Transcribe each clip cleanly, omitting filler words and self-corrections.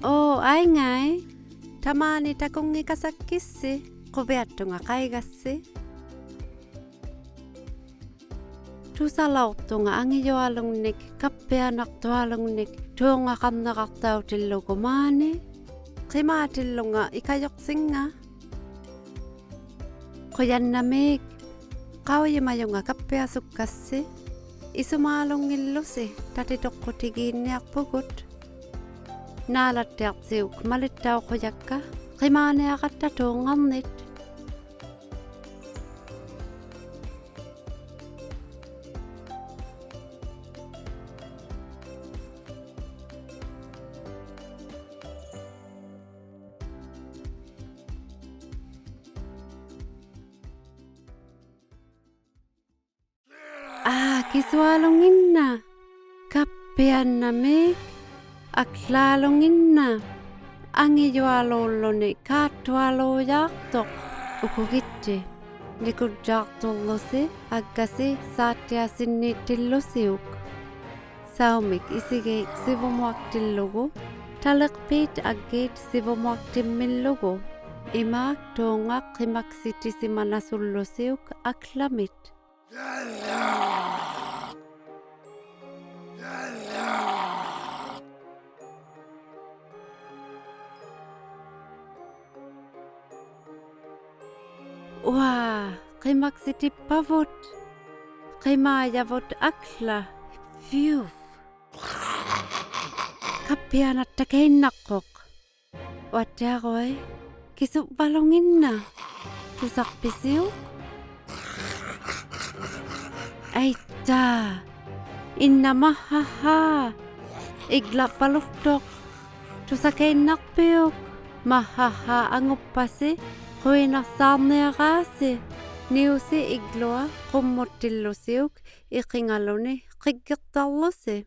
Ai ngai. Tamani takungi kasakissi. Kuviattunga kaigassi. Tusalautunga angijoalungnik, kappeanartualungnik, tuunga kannaqartautillugumaani. Qimaatillunga ikajorsinga. Quyannamik, qauyimayunga kappeasukkassi. Isumaalungillusi tatitoqqutigiinniarpugut. Naalattiartiuk malittauqujakka, qimaaniaqatta tuungarnit. Kisualunginna, kappiannamik, aklaalunginna, angijualuulluni kaattualuujaartoq, ukugitti, nikudjaartullusi, aggasi saattiasinniittillusiuk. Saumik isigiik sivumuaktillugu, taliqpiit aggiit sivumuaktimmillugu, imaak tuungaq qimaksitisimanasulllusiuk aklamit. Qimaksitippavut, qimaajavut akla, fiuf. Kappianatta keinnaqqoq. Wattiaqoi, kisupvalunginna, tusaqpisiuk. Aita, inna mahaha, iglappaluktoq, tusakeinnarpiuk, mahaha anguppasi, quinarsaarniaqaasi, niusi iglua qummuttillusiuk, iqingaluni qiggirtarlusi.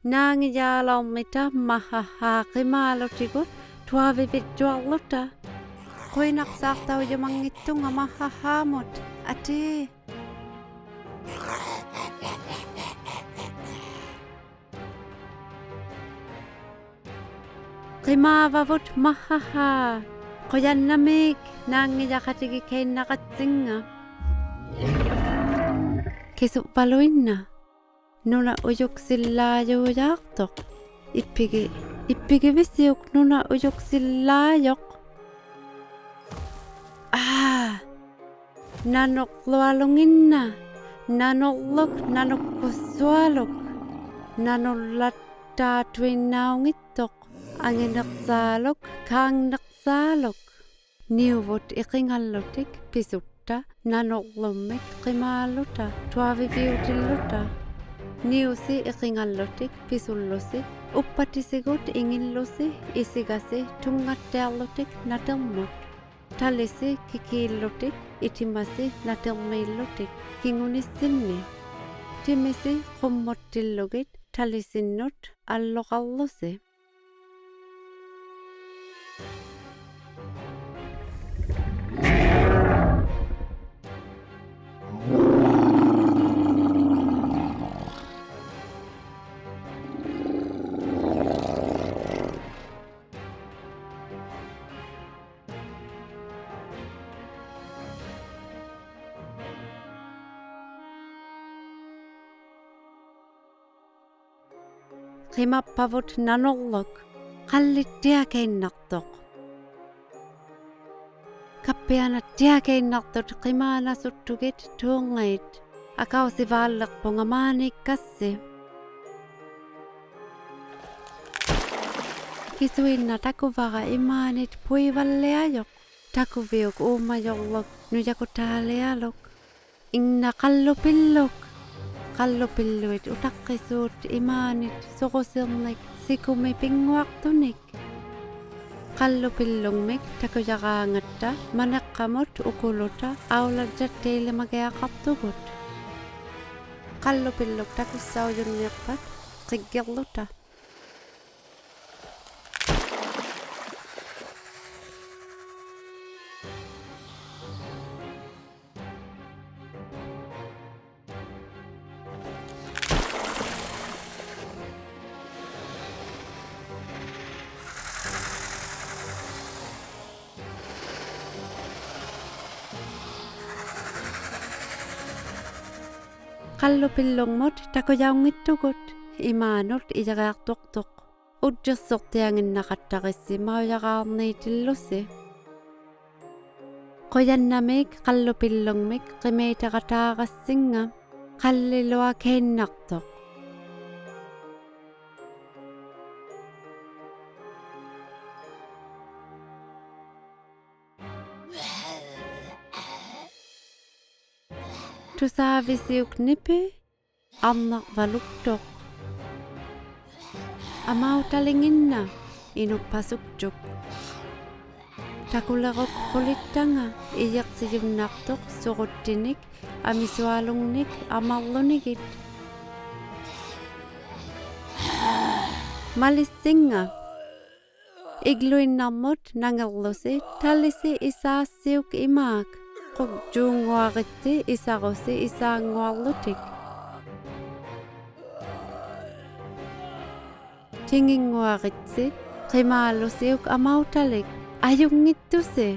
Naangijaalarmita mahaha qimaalutigut, tuavivitjuarluta, quinarsaartaujumangittunga mahahaamut, ati. Qimaavavut mahaha, quyannamik, naangijaqatigi keinnaqatsinga. Kisupvaluinna, nuna ujuksillaajuujaartoq, ippigivisiuk nuna ujuksillaajoq. Nanuqlualunginna, nanurluk nanukkussualuk, nanullattaatuinnaungittoq, angineqsaaluk, kaangneqsaaluk. Niuvut iqingallutik pisutta, nanurlummik qimaalluta, tuaviviutilluta. Niusi iqingallutik pisullusi, uppatisigut ingillusi, isigasi tungattiarlutik natermut. Talisi kikiillutik, itimasi natermiillutik, kingunissinni. Timisi qummuttillugit, talisinnut, alloqarlusi. Qimappavut nanurluk, qallittiakeinnartoq. Kappianattiakeinnartut qimaanasuttugit tuungait, akausivaallerpunga maanikkassi. Kisuinna takuvara imaanit puivalliajoq, takuviuk uumajorluk nujakutaalialuk. Inna qallupilluk. Qallupilluit utaqqisuut imaanit suqusirnik sikumi pinguartunik. Qallupillungmik takujaqaangatta maneqqamut ukuluta aularjatteilimagiaqartugut. Qallupilluk takussaujunniarpat qiggirluta. qallupillungmut takujaungittugut imaanut ijaqaartuqtuq udjussortianginnaqattarissi maujaqaarniitillussi qoyannamik qallupillungmik qimeitaqataaqassinga qallilua keinnartoq tusaavisiuk nipi arnervaluktoq amautalinginna inuppasuktuk takuleruq qulittanga ijeqsijumnartoq suruttinik amisualungnik amarlunigit malissinga igluinnarmut nangerlusi tallisi isaassiuk imaak qukjuunguaritti isarusi isaanguarlutik tinginguaritsi qimaalusiuk amautalik ajungittusi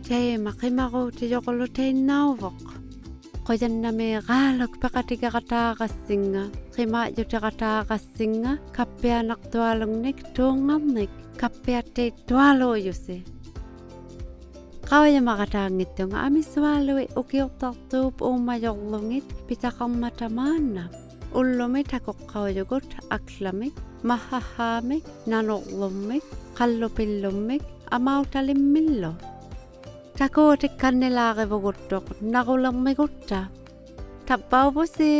teema qimaruutijoquluteinnauvoq qoyannami qaaluk peqatigaqataaqassinga qimaajutaqataaqassinga kappianartualungnik tuungarnik kappiatteit tualuujusi qawajamaqataangittunga amisualui ukiortartuup uumajorlungit pitaqarmatamaanna ullumi takoqqawajugut aklamik mahhahaamik nanorlummik qallupillummik amautalimmillu takuutik kannilaaqivuguttaq naqulermigutta tappaupusi